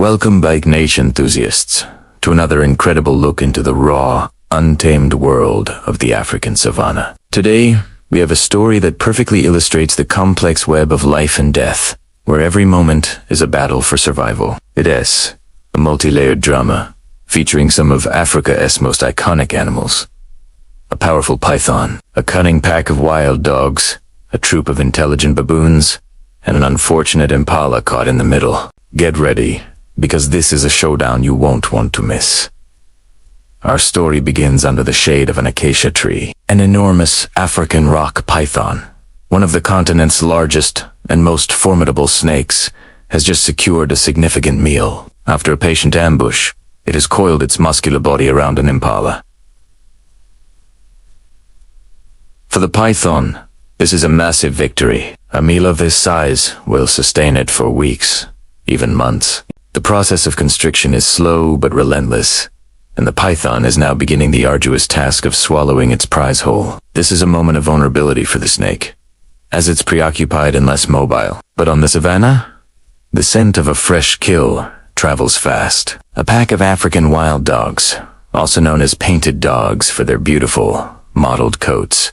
Welcome, Bike Nation enthusiasts, to another incredible look into the raw, untamed world of the African savanna. Today, we have a story that perfectly illustrates the complex web of life and death, where every moment is a battle for survival. It is a multi-layered drama, featuring some of Africa's most iconic animals. A powerful python, a cunning pack of wild dogs, a troop of intelligent baboons, and an unfortunate impala caught in the middle. Get ready, because this is a showdown you won't want to miss. Our story begins under the shade of an acacia tree. An enormous African rock python, one of the continent's largest and most formidable snakes, has just secured a significant meal. After a patient ambush, it has coiled its muscular body around an impala. For the python, this is a massive victory. A meal of this size will sustain it for weeks, even months. The process of constriction is slow but relentless, and the python is now beginning the arduous task of swallowing its prize whole. This is a moment of vulnerability for the snake, as it's preoccupied and less mobile. But on the savanna, the scent of a fresh kill travels fast. A pack of African wild dogs, also known as painted dogs for their beautiful, mottled coats,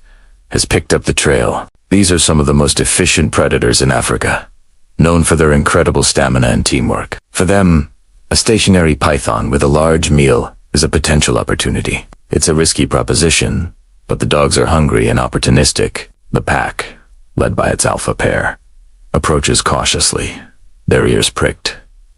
has picked up the trail. These are some of the most efficient predators in Africa, known for their incredible stamina and teamwork. For them, a stationary python with a large meal is a potential opportunity. It's a risky proposition, but the dogs are hungry and opportunistic. The pack, led by its alpha pair, approaches cautiously, their ears pricked,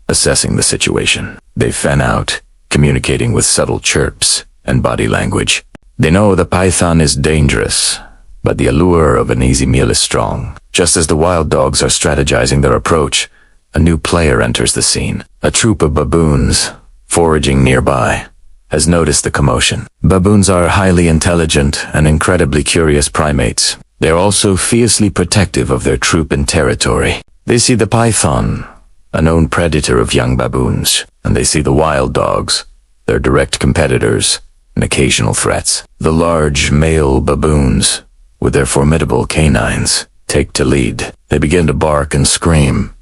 assessing the situation. They fan out, communicating with subtle chirps and body language. They know the python is dangerous, but the allure of an easy meal is strong. Just as the wild dogs are strategizing their approach, a new player enters the scene. A troop of baboons, foraging nearby, has noticed the commotion. Baboons are highly intelligent and incredibly curious primates. They're also fiercely protective of their troop and territory. They see the python, a known predator of young baboons, and they see the wild dogs, their direct competitors and occasional threats. The large male baboons, with their formidable canines, take to lead. They begin to bark and scream,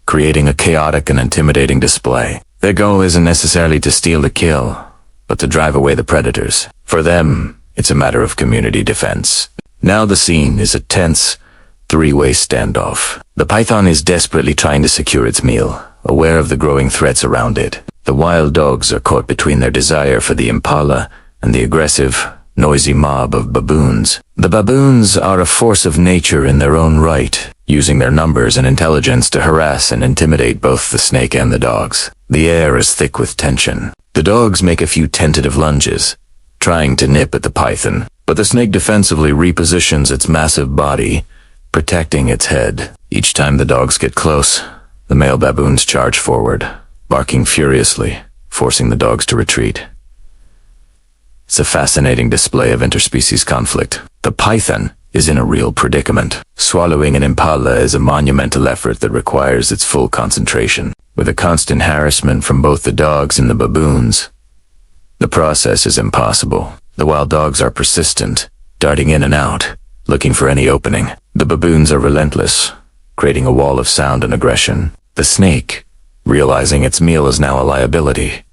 creating a chaotic and intimidating display. Their goal isn't necessarily to steal the kill, but to drive away the predators. For them, it's a matter of community defense. Now the scene is a tense, three-way standoff. The python is desperately trying to secure its meal, aware of the growing threats around it. The wild dogs are caught between their desire for the impala and the aggressive, noisy mob of baboons. The baboons are a force of nature in their own right, using their numbers and intelligence to harass and intimidate both the snake and the dogs. The air is thick with tension. The dogs make a few tentative lunges, trying to nip at the python, but the snake defensively repositions its massive body, protecting its head. Each time the dogs get close, the male baboons charge forward, barking furiously, forcing the dogs to retreat. It's a fascinating display of interspecies conflict. The python is in a real predicament. Swallowing an impala is a monumental effort that requires its full concentration. With a constant harassment from both the dogs and the baboons, the process is impossible. The wild dogs are persistent, darting in and out, looking for any opening. The baboons are relentless, creating a wall of sound and aggression. The snake, realizing its meal is now a liability,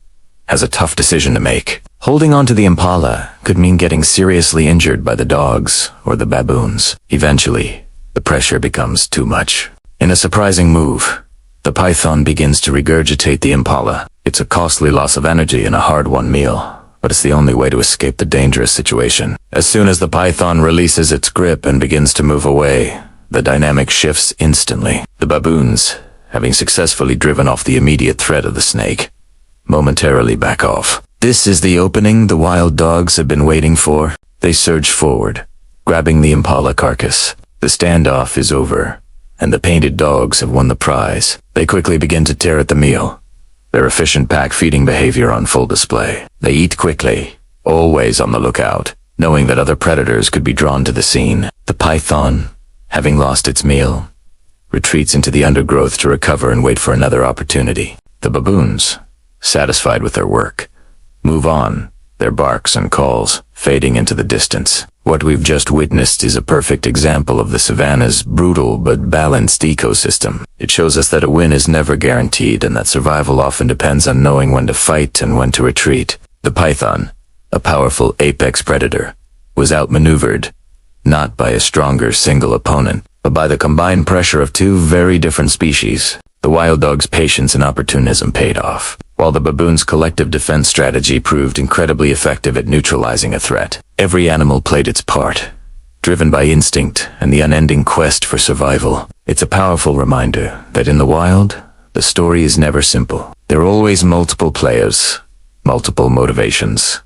has a tough decision to make. Holding on to the impala could mean getting seriously injured by the dogs or the baboons. Eventually, the pressure becomes too much. In a surprising move, the python begins to regurgitate the impala. It's a costly loss of energy and a hard-won meal, but it's the only way to escape the dangerous situation. As soon as the python releases its grip and begins to move away, the dynamic shifts instantly. The baboons, having successfully driven off the immediate threat of the snake, momentarily back off. This is the opening the wild dogs have been waiting for. They surge forward, grabbing the impala carcass. The standoff is over, and the painted dogs have won the prize. They quickly begin to tear at the meal, their efficient pack-feeding behavior on full display. They eat quickly, always on the lookout, knowing that other predators could be drawn to the scene. The python, having lost its meal, retreats into the undergrowth to recover and wait for another opportunity. The baboons, satisfied with their work, move on, their barks and calls fading into the distance. What we've just witnessed is a perfect example of the savanna's brutal but balanced ecosystem. It shows us that a win is never guaranteed and that survival often depends on knowing when to fight and when to retreat. The python, a powerful apex predator, was outmaneuvered, not by a stronger single opponent, but by the combined pressure of two very different species. The wild dog's patience and opportunism paid off, while the baboon's collective defense strategy proved incredibly effective at neutralizing a threat. Every animal played its part, driven by instinct and the unending quest for survival. It's a powerful reminder that in the wild, the story is never simple. There are always multiple players, multiple motivations,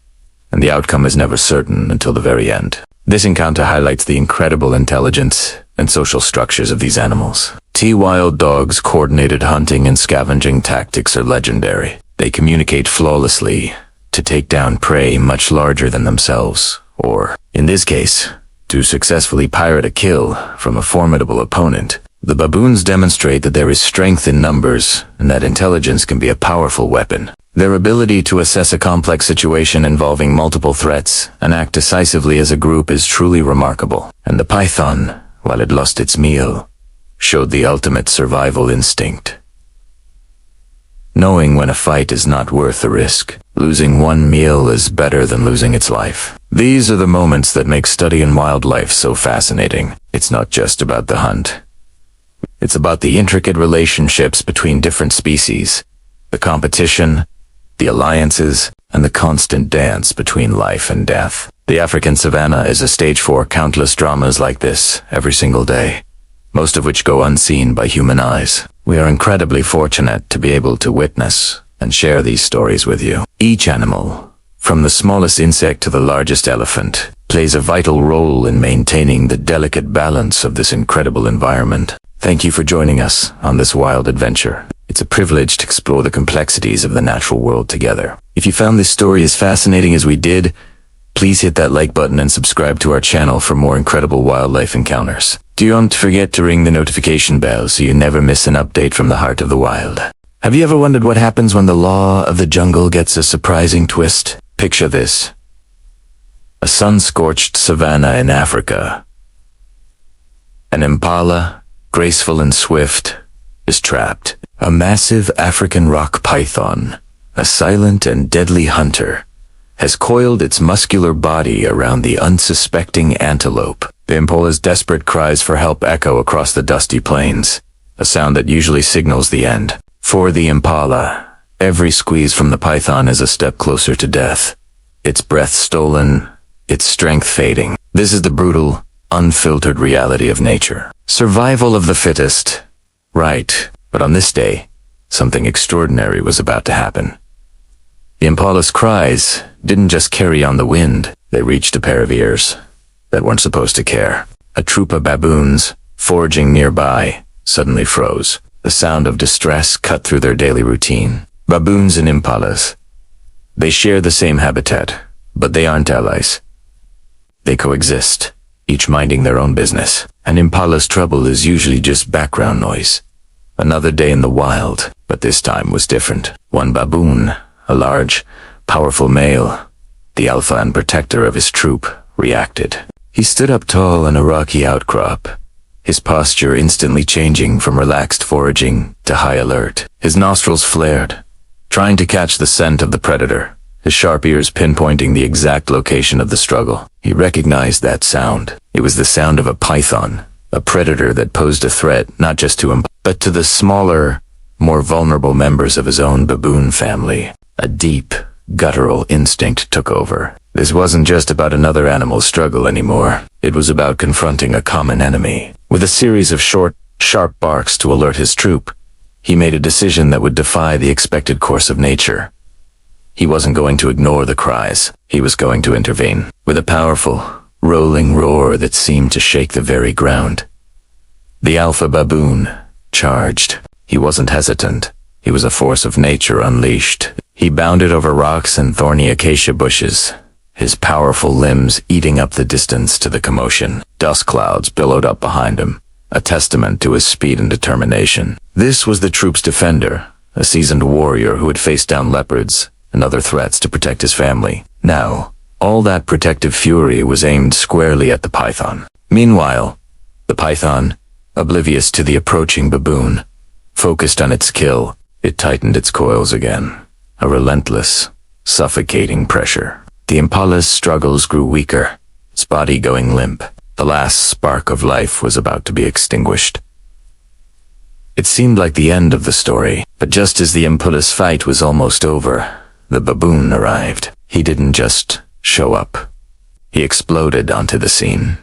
and the outcome is never certain until the very end. This encounter highlights the incredible intelligence and social structures of these animals. Wild dogs' coordinated hunting and scavenging tactics are legendary. They communicate flawlessly to take down prey much larger than themselves, or, in this case, to successfully pirate a kill from a formidable opponent. The baboons demonstrate that there is strength in numbers and that intelligence can be a powerful weapon. Their ability to assess a complex situation involving multiple threats and act decisively as a group is truly remarkable. And the python, while it lost its meal, showed the ultimate survival instinct. Knowing when a fight is not worth the risk, losing one meal is better than losing its life. These are the moments that make studying wildlife so fascinating. It's not just about the hunt. It's about the intricate relationships between different species, the competition, the alliances, and the constant dance between life and death. The African savanna is a stage for countless dramas like this every single day, most of which go unseen by human eyes. We are incredibly fortunate to be able to witness and share these stories with you. Each animal, from the smallest insect to the largest elephant, plays a vital role in maintaining the delicate balance of this incredible environment. Thank you for joining us on this wild adventure. It's a privilege to explore the complexities of the natural world together. If you found this story as fascinating as we did, please hit that like button and subscribe to our channel for more incredible wildlife encounters. Don't forget to ring the notification bell so you never miss an update from the heart of the wild. Have you ever wondered what happens when the law of the jungle gets a surprising twist? Picture this: a sun-scorched savanna in Africa. An impala, graceful and swift, is trapped. A massive African rock python, a silent and deadly hunter, has coiled its muscular body around the unsuspecting antelope. The impala's desperate cries for help echo across the dusty plains, a sound that usually signals the end. For the impala, every squeeze from the python is a step closer to death. Its breath stolen, its strength fading. This is the brutal, unfiltered reality of nature. Survival of the fittest. Right, but on this day, something extraordinary was about to happen. The impala's cries didn't just carry on the wind, they reached a pair of ears that weren't supposed to care. A troop of baboons, foraging nearby, suddenly froze. The sound of distress cut through their daily routine. Baboons and impalas. They share the same habitat, but they aren't allies. They coexist, each minding their own business. An impala's trouble is usually just background noise. Another day in the wild, but this time was different. One baboon, a large, powerful male, the alpha and protector of his troop, reacted. He stood up tall on a rocky outcrop, his posture instantly changing from relaxed foraging to high alert. His nostrils flared, trying to catch the scent of the predator, his sharp ears pinpointing the exact location of the struggle. He recognized that sound. It was the sound of a python, a predator that posed a threat not just to him, but to the smaller, more vulnerable members of his own baboon family. A deep, guttural instinct took over. This wasn't just about another animal's struggle anymore. It was about confronting a common enemy. With a series of short, sharp barks to alert his troop, he made a decision that would defy the expected course of nature. He wasn't going to ignore the cries. He was going to intervene. With a powerful, rolling roar that seemed to shake the very ground, the alpha baboon charged. He wasn't hesitant. He was a force of nature unleashed. He bounded over rocks and thorny acacia bushes, his powerful limbs eating up the distance to the commotion. Dust clouds billowed up behind him, a testament to his speed and determination. This was the troop's defender, a seasoned warrior who had faced down leopards, and other threats to protect his family. Now, all that protective fury was aimed squarely at the python. Meanwhile, the python, oblivious to the approaching baboon, focused on its kill. It tightened its coils again, a relentless, suffocating pressure. The impala's struggles grew weaker, its body going limp. The last spark of life was about to be extinguished. It seemed like the end of the story, but just as the impala's fight was almost over, the baboon arrived. He didn't just show up. He exploded onto the scene.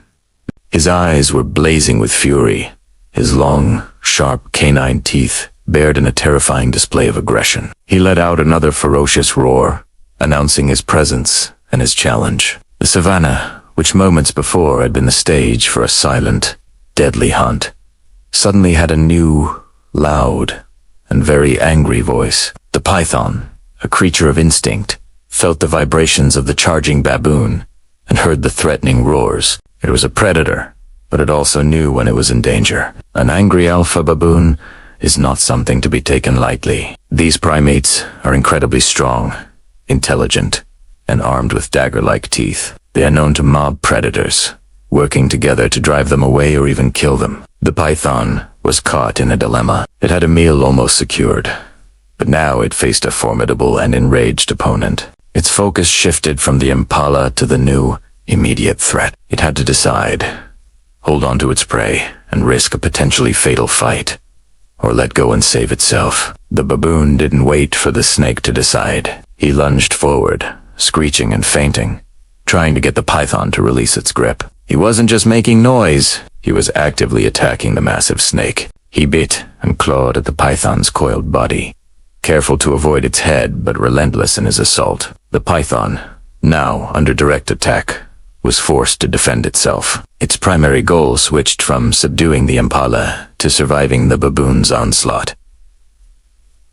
His eyes were blazing with fury. His long, sharp canine teeth bared in a terrifying display of aggression. He let out another ferocious roar, announcing his presence and his challenge. The savanna, which moments before had been the stage for a silent, deadly hunt, suddenly had a new, loud, and very angry voice. The python, a creature of instinct, felt the vibrations of the charging baboon and heard the threatening roars. It was a predator, but it also knew when it was in danger. An angry alpha baboon is not something to be taken lightly. These primates are incredibly strong, intelligent, and armed with dagger-like teeth. They are known to mob predators, working together to drive them away or even kill them. The python was caught in a dilemma. It had a meal almost secured, but now it faced a formidable and enraged opponent. Its focus shifted from the impala to the new, immediate threat. It had to decide: hold on to its prey and risk a potentially fatal fight, or let go and save itself. The baboon didn't wait for the snake to decide. He lunged forward, screeching and fainting, trying to get the python to release its grip. He wasn't just making noise, he was actively attacking the massive snake. He bit and clawed at the python's coiled body, careful to avoid its head but relentless in his assault. The python, now under direct attack, was forced to defend itself. Its primary goal switched from subduing the impala to surviving the baboon's onslaught.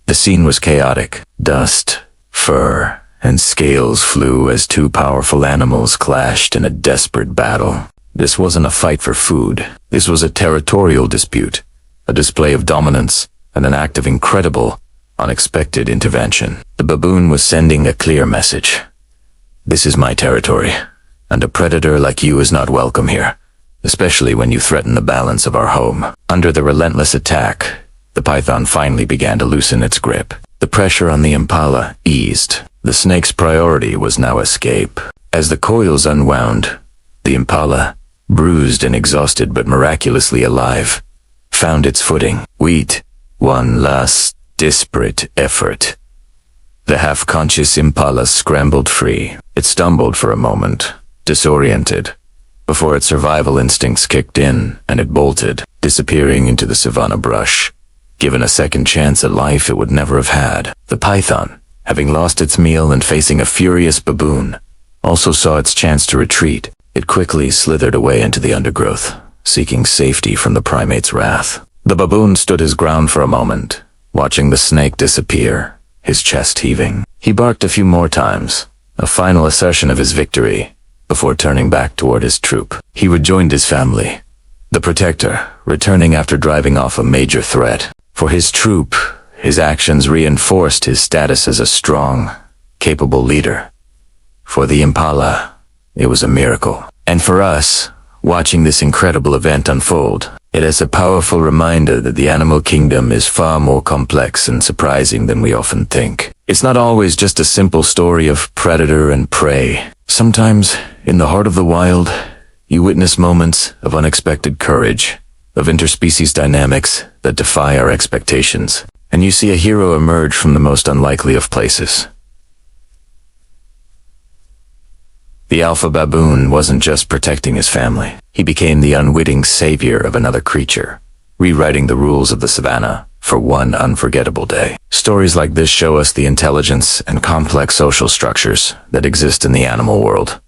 The scene was chaotic. Dust, fur, and scales flew as two powerful animals clashed in a desperate battle. This wasn't a fight for food. This was a territorial dispute, a display of dominance, and an act of incredible, unexpected intervention. The baboon was sending a clear message. This is my territory, and a predator like you is not welcome here, especially when you threaten the balance of our home. Under the relentless attack, the python finally began to loosen its grip. The pressure on the impala eased. The snake's priority was now escape. As the coils unwound, the impala, bruised and exhausted but miraculously alive, found its footing. With one last desperate effort, the half-conscious impala scrambled free. It stumbled for a moment, disoriented, before its survival instincts kicked in and it bolted, disappearing into the savanna brush. Given a second chance at life it would never have had. The python, having lost its meal and facing a furious baboon, also saw its chance to retreat. It quickly slithered away into the undergrowth, seeking safety from the primate's wrath. The baboon stood his ground for a moment, watching the snake disappear, his chest heaving. He barked a few more times, a final assertion of his victory, before turning back toward his troop. He rejoined his family, the protector, returning after driving off a major threat. For his troop, his actions reinforced his status as a strong, capable leader. For the impala, it was a miracle. And for us, watching this incredible event unfold, it is a powerful reminder that the animal kingdom is far more complex and surprising than we often think. It's not always just a simple story of predator and prey. Sometimes, in the heart of the wild, you witness moments of unexpected courage, of interspecies dynamics that defy our expectations, and you see a hero emerge from the most unlikely of places. The alpha baboon wasn't just protecting his family. He became the unwitting savior of another creature, rewriting the rules of the savanna for one unforgettable day. Stories like this show us the intelligence and complex social structures that exist in the animal world.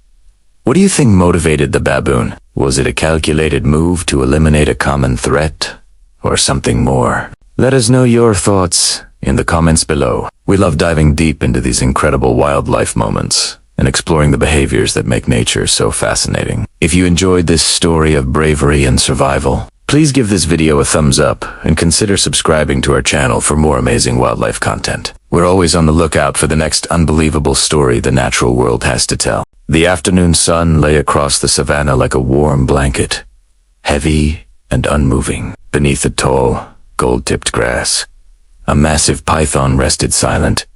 What do you think motivated the baboon? Was it a calculated move to eliminate a common threat, or something more? Let us know your thoughts in the comments below. We love diving deep into these incredible wildlife moments and exploring the behaviors that make nature so fascinating. If you enjoyed this story of bravery and survival, Please give this video a thumbs up and consider subscribing to our channel for more amazing wildlife content. We're always on the lookout for the next unbelievable story the natural world has to tell. The afternoon sun lay across the savanna like a warm blanket, heavy and unmoving. Beneath the tall, gold-tipped grass, a massive python rested silent,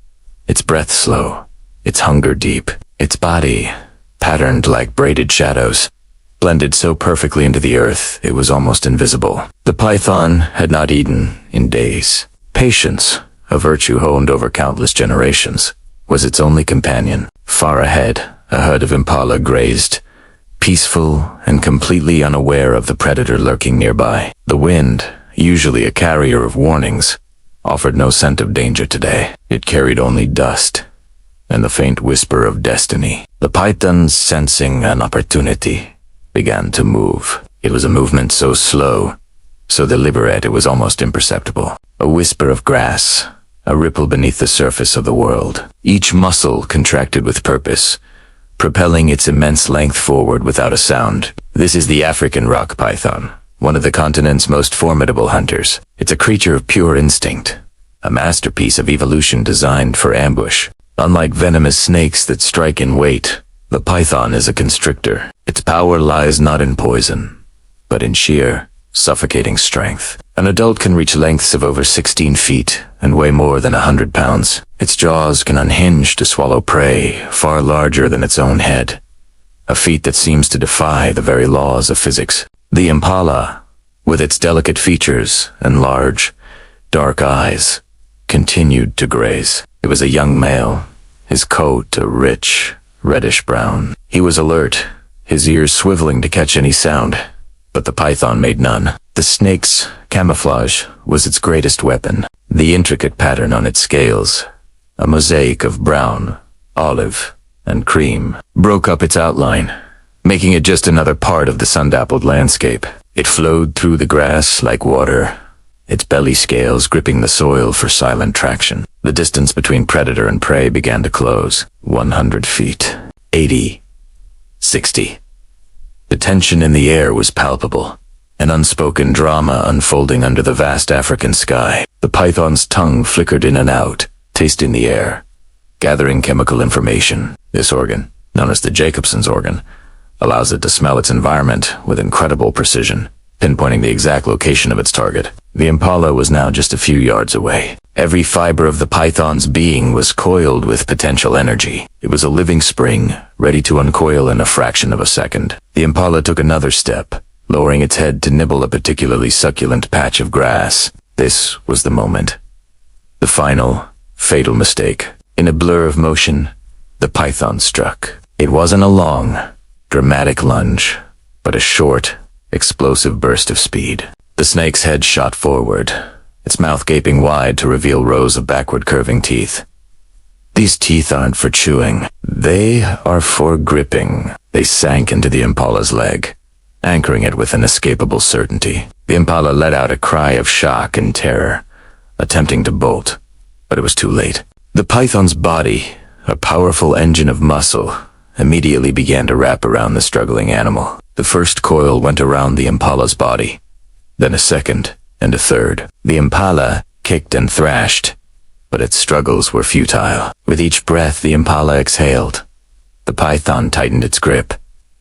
its breath slow, its hunger deep, its body patterned like braided shadows, blended so perfectly into the earth it was almost invisible. The python had not eaten in days. Patience, a virtue honed over countless generations, was its only companion. Far ahead, a herd of impala grazed, peaceful and completely unaware of the predator lurking nearby. The wind, usually a carrier of warnings, offered no scent of danger today. It carried only dust and the faint whisper of destiny. The python, sensing an opportunity, began to move. It was a movement so slow, so deliberate it was almost imperceptible. A whisper of grass, a ripple beneath the surface of the world. Each muscle contracted with purpose, propelling its immense length forward without a sound. This is the African rock python, one of the continent's most formidable hunters. It's a creature of pure instinct, a masterpiece of evolution designed for ambush. Unlike venomous snakes that strike in weight, the python is a constrictor. Its power lies not in poison, but in sheer, suffocating strength. An adult can reach lengths of over 16 feet and weigh more than 100 pounds. Its jaws can unhinge to swallow prey far larger than its own head, a feat that seems to defy the very laws of physics. The impala, with its delicate features and large, dark eyes, continued to graze. It was a young male, his coat a rich, reddish-brown. He was alert, his ears swiveling to catch any sound, but the python made none. The snake's camouflage was its greatest weapon. The intricate pattern on its scales, a mosaic of brown, olive, and cream, broke up its outline, making it just another part of the sun-dappled landscape. It flowed through the grass like water, its belly scales gripping the soil for silent traction. The distance between predator and prey began to close. 100 feet. 80. 60. The tension in the air was palpable, an unspoken drama unfolding under the vast African sky. The python's tongue flickered in and out, tasting the air, gathering chemical information. This organ, known as the Jacobson's organ, allows it to smell its environment with incredible precision, pinpointing the exact location of its target. The impala was now just a few yards away. Every fiber of the python's being was coiled with potential energy. It was a living spring, ready to uncoil in a fraction of a second. The impala took another step, lowering its head to nibble a particularly succulent patch of grass. This was the moment. The final, fatal mistake. In a blur of motion, the python struck. It wasn't a long, dramatic lunge, but a short, explosive burst of speed. The snake's head shot forward, its mouth gaping wide to reveal rows of backward curving teeth. These teeth aren't for chewing. They are for gripping. They sank into the impala's leg, anchoring it with inescapable certainty. The impala let out a cry of shock and terror, attempting to bolt, but it was too late. The python's body, a powerful engine of muscle, immediately began to wrap around the struggling animal. The first coil went around the impala's body, then a second, and a third. The impala kicked and thrashed, but its struggles were futile. With each breath the impala exhaled, the python tightened its grip,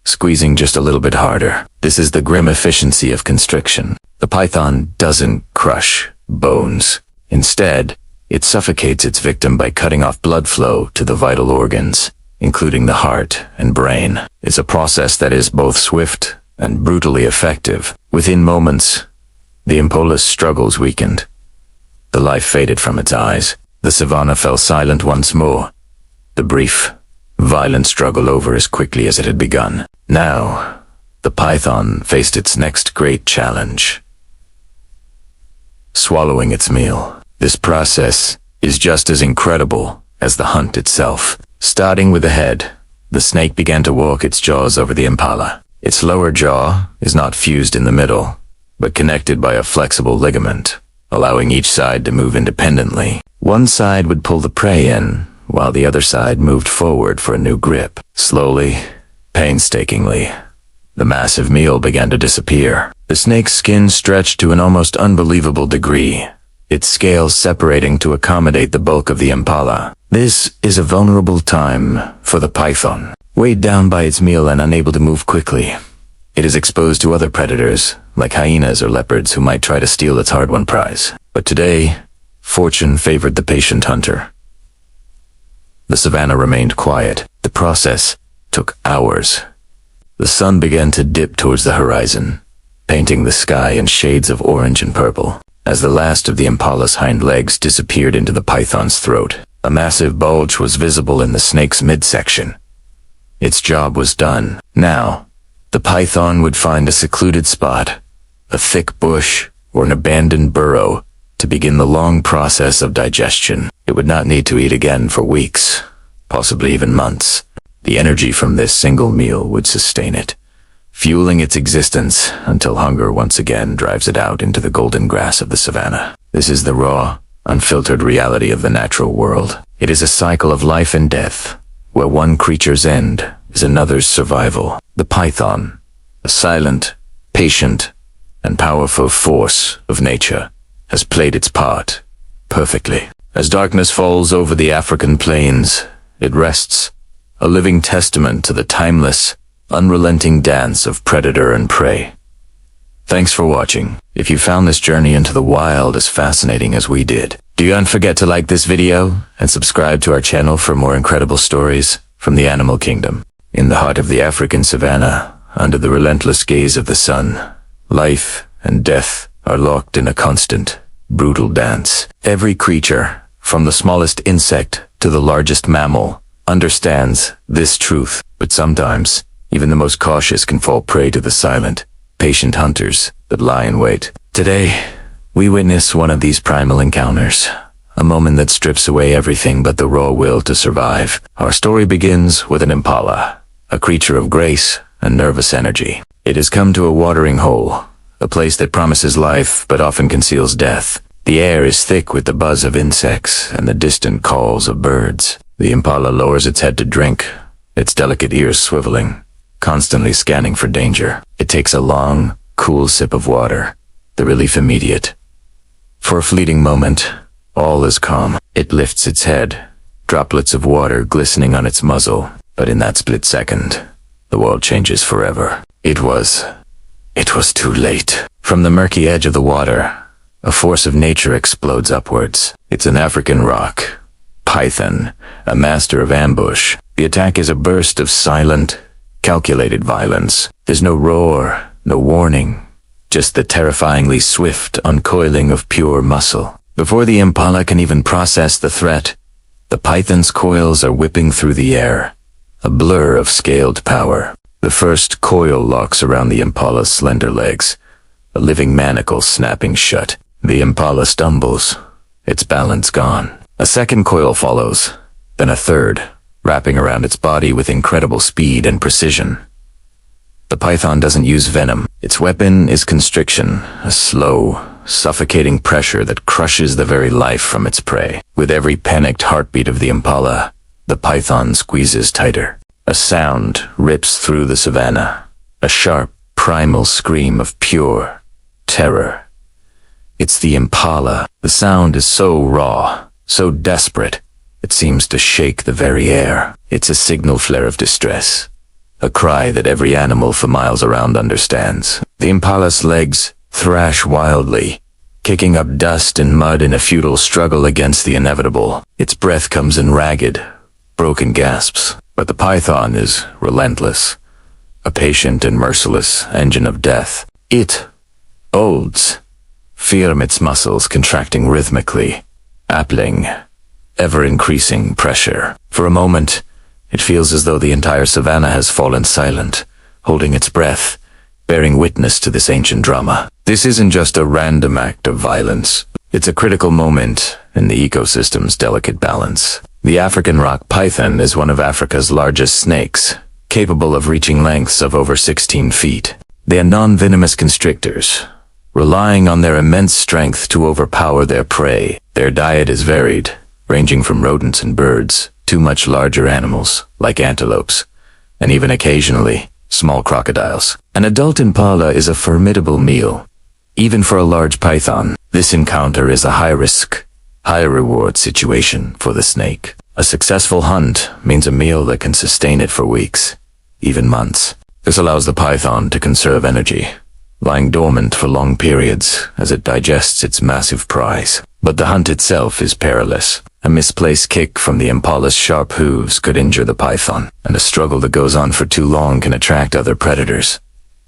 squeezing just a little bit harder. This is the grim efficiency of constriction. The python doesn't crush bones. Instead, it suffocates its victim by cutting off blood flow to the vital organs, including the heart and brain. It's a process that is both swift and brutally effective. Within moments, the impala's struggles weakened. The life faded from its eyes. The savanna fell silent once more, the brief, violent struggle over as quickly as it had begun. Now, the python faced its next great challenge: swallowing its meal. This process is just as incredible as the hunt itself. Starting with the head, the snake began to walk its jaws over the impala. Its lower jaw is not fused in the middle, but connected by a flexible ligament, allowing each side to move independently. One side would pull the prey in, while the other side moved forward for a new grip. Slowly, painstakingly, the massive meal began to disappear. The snake's skin stretched to an almost unbelievable degree, its scales separating to accommodate the bulk of the impala. This is a vulnerable time for the python. Weighed down by its meal and unable to move quickly, it is exposed to other predators, like hyenas or leopards who might try to steal its hard-won prize. But today, fortune favored the patient hunter. The savanna remained quiet. The process took hours. The sun began to dip towards the horizon, painting the sky in shades of orange and purple. As the last of the impala's hind legs disappeared into the python's throat, a massive bulge was visible in the snake's midsection. Its job was done. Now, the python would find a secluded spot, a thick bush, or an abandoned burrow, to begin the long process of digestion. It would not need to eat again for weeks, possibly even months. The energy from this single meal would sustain it, fueling its existence until hunger once again drives it out into the golden grass of the savanna. This is the raw, unfiltered reality of the natural world. It is a cycle of life and death, where one creature's end is another's survival. The python, a silent, patient, and powerful force of nature, has played its part perfectly. As darkness falls over the African plains, it rests, a living testament to the timeless, unrelenting dance of predator and prey. Thanks for watching. If you found this journey into the wild as fascinating as we did, do not forget to like this video and subscribe to our channel for more incredible stories from the animal kingdom. In the heart of the African savanna, under the relentless gaze of the sun, life and death are locked in a constant, brutal dance. Every creature, from the smallest insect to the largest mammal, understands this truth, but sometimes even the most cautious can fall prey to the silent, patient hunters that lie in wait. Today, we witness one of these primal encounters, a moment that strips away everything but the raw will to survive. Our story begins with an impala, a creature of grace and nervous energy. It has come to a watering hole, a place that promises life but often conceals death. The air is thick with the buzz of insects and the distant calls of birds. The impala lowers its head to drink, its delicate ears swiveling, constantly scanning for danger. It takes a long, cool sip of water, the relief immediate. For a fleeting moment, all is calm. It lifts its head, droplets of water glistening on its muzzle, but in that split second, the world changes forever. It was too late. From the murky edge of the water, a force of nature explodes upwards. It's an African rock, python, a master of ambush. The attack is a burst of silent, calculated violence. There's no roar, no warning, just the terrifyingly swift uncoiling of pure muscle. Before the impala can even process the threat, the python's coils are whipping through the air, a blur of scaled power. The first coil locks around the impala's slender legs, a living manacle snapping shut. The impala stumbles, its balance gone. A second coil follows, then a third, wrapping around its body with incredible speed and precision. The python doesn't use venom. Its weapon is constriction, a slow, suffocating pressure that crushes the very life from its prey. With every panicked heartbeat of the impala, the python squeezes tighter. A sound rips through the savanna, a sharp, primal scream of pure terror. It's the impala. The sound is so raw, so desperate, it seems to shake the very air. It's a signal flare of distress, a cry that every animal for miles around understands. The impala's legs thrash wildly, kicking up dust and mud in a futile struggle against the inevitable. Its breath comes in ragged, broken gasps, but the python is relentless, a patient and merciless engine of death. It holds, fear in its muscles contracting rhythmically, applying ever-increasing pressure. For a moment, it feels as though the entire savanna has fallen silent, holding its breath, bearing witness to this ancient drama. This isn't just a random act of violence. It's a critical moment in the ecosystem's delicate balance. The African rock python is one of Africa's largest snakes, capable of reaching lengths of over 16 feet. They are non-venomous constrictors, relying on their immense strength to overpower their prey. Their diet is varied, ranging from rodents and birds to much larger animals, like antelopes, and even occasionally small crocodiles. An adult impala is a formidable meal, even for a large python. This encounter is a high-risk, high-reward situation for the snake. A successful hunt means a meal that can sustain it for weeks, even months. This allows the python to conserve energy, lying dormant for long periods as it digests its massive prize. But the hunt itself is perilous. A misplaced kick from the impala's sharp hooves could injure the python, and a struggle that goes on for too long can attract other predators,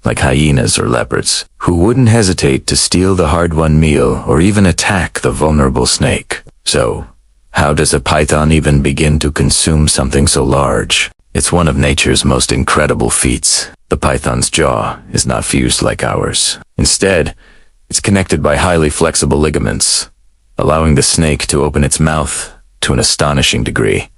like hyenas or leopards, who wouldn't hesitate to steal the hard-won meal or even attack the vulnerable snake. So, how does a python even begin to consume something so large? It's one of nature's most incredible feats. The python's jaw is not fused like ours. Instead, it's connected by highly flexible ligaments, allowing the snake to open its mouth to an astonishing degree.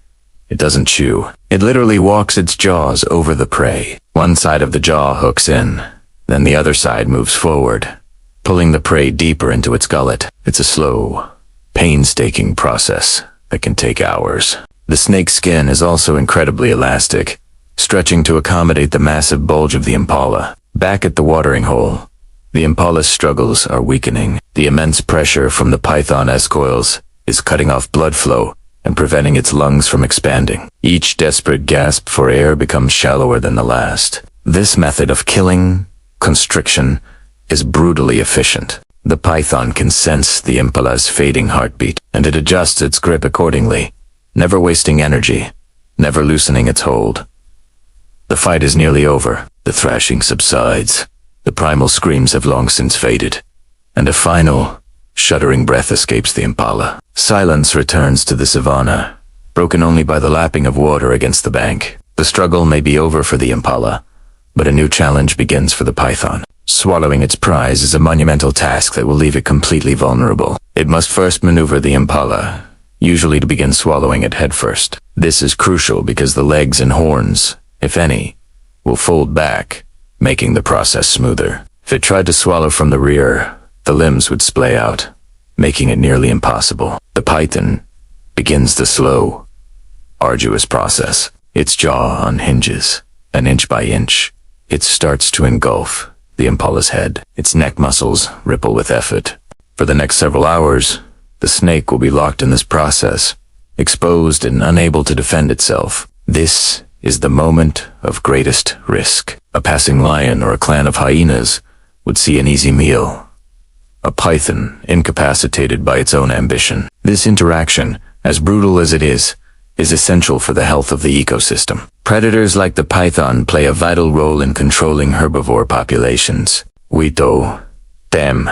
It doesn't chew. It literally walks its jaws over the prey. One side of the jaw hooks in, then the other side moves forward, pulling the prey deeper into its gullet. It's a slow, painstaking process that can take hours. The snake's skin is also incredibly elastic, stretching to accommodate the massive bulge of the impala. Back at the watering hole, the impala's struggles are weakening. The immense pressure from the python coils is cutting off blood flow and preventing its lungs from expanding. Each desperate gasp for air becomes shallower than the last. This method of killing, constriction, is brutally efficient. The python can sense the impala's fading heartbeat, and it adjusts its grip accordingly, never wasting energy, never loosening its hold. The fight is nearly over. The thrashing subsides. The primal screams have long since faded, and a final, shuddering breath escapes the impala. Silence returns to the savanna, broken only by the lapping of water against the bank. The struggle may be over for the impala, but a new challenge begins for the python. Swallowing its prize is a monumental task that will leave it completely vulnerable. It must first maneuver the impala, usually to begin swallowing it headfirst. This is crucial because the legs and horns, if any, will fold back, making the process smoother. If it tried to swallow from the rear, the limbs would splay out, making it nearly impossible. The python begins the slow, arduous process. Its jaw unhinges, and inch by inch, it starts to engulf the impala's head. Its neck muscles ripple with effort. For the next several hours, the snake will be locked in this process, exposed and unable to defend itself. This is the moment of greatest risk. A passing lion or a clan of hyenas would see an easy meal. A python incapacitated by its own ambition. This interaction, as brutal as it is essential for the health of the ecosystem. Predators like the python play a vital role in controlling herbivore populations. Them.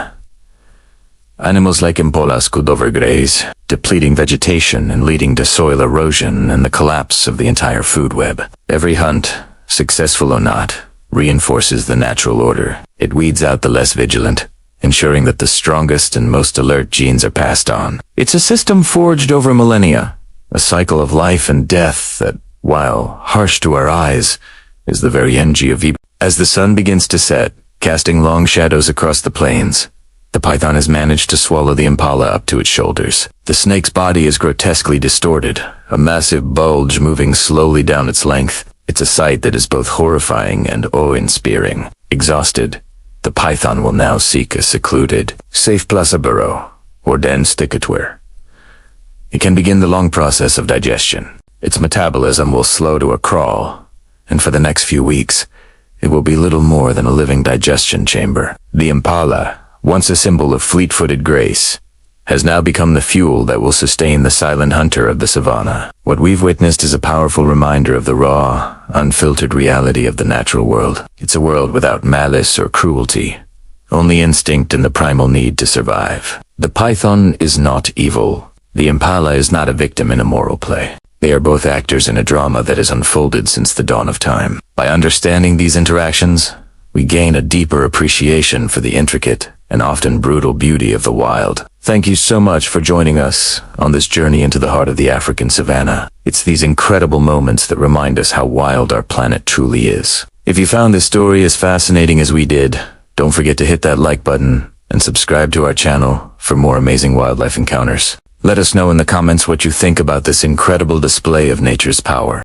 Animals like impalas could overgraze, depleting vegetation and leading to soil erosion and the collapse of the entire food web. Every hunt, successful or not, reinforces the natural order. It weeds out the less vigilant, ensuring that the strongest and most alert genes are passed on. It's a system forged over millennia, a cycle of life and death that, while harsh to our eyes, is the very energy of evil. As the sun begins to set, casting long shadows across the plains, the python has managed to swallow the impala up to its shoulders. The snake's body is grotesquely distorted, a massive bulge moving slowly down its length. It's a sight that is both horrifying and awe-inspiring. Exhausted, the python will now seek a secluded, safe place burrow, or dense thicket. It can begin the long process of digestion. Its metabolism will slow to a crawl, and for the next few weeks, it will be little more than a living digestion chamber. The impala, once a symbol of fleet-footed grace, has now become the fuel that will sustain the silent hunter of the savanna. What we've witnessed is a powerful reminder of the raw, unfiltered reality of the natural world. It's a world without malice or cruelty, only instinct and the primal need to survive. The python is not evil. The impala is not a victim in a moral play. They are both actors in a drama that has unfolded since the dawn of time. By understanding these interactions, we gain a deeper appreciation for the intricate and often brutal beauty of the wild. Thank you so much for joining us on this journey into the heart of the African savanna. It's these incredible moments that remind us how wild our planet truly is. If you found this story as fascinating as we did, don't forget to hit that like button and subscribe to our channel for more amazing wildlife encounters. Let us know in the comments what you think about this incredible display of nature's power.